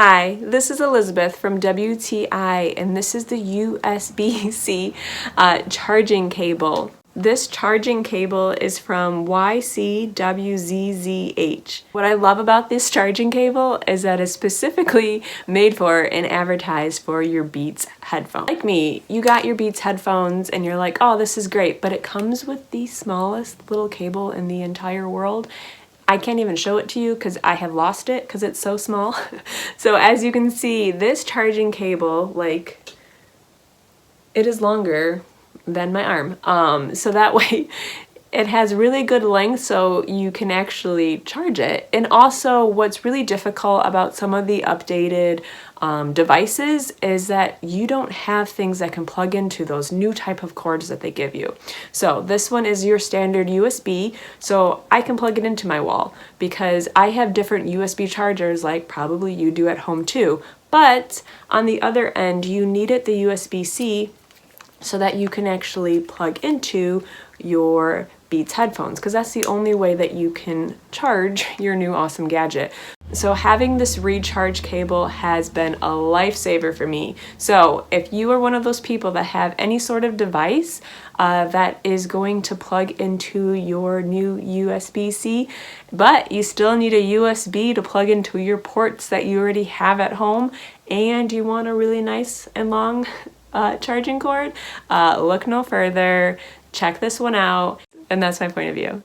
Hi, this is Elizabeth from WTI, and this is the USB-C charging cable. This charging cable is from YCWZZH. What I love about this charging cable is that it's specifically made for and advertised for your Beats headphones. Like me, you got your Beats headphones and you're like, oh, this is great, but it comes with the smallest little cable in the entire world. I can't even show it to you because I have lost it because it's so small. So as you can see, this charging cable, like, it is longer than my arm. So that way it has really good length so you can actually charge it. And also what's really difficult about some of the updated devices is that you don't have things that can plug into those new type of cords that they give you. So this one is your standard USB, so I can plug it into my wall because I have different USB chargers like probably you do at home too. But on the other end, you needed the USB-C so that you can actually plug into your Beats headphones, because that's the only way that you can charge your new awesome gadget. So having this recharge cable has been a lifesaver for me. So if you are one of those people that have any sort of device that is going to plug into your new USB-C, but you still need a USB to plug into your ports that you already have at home, and you want a really nice and long charging cord, look no further, check this one out, and that's my point of view.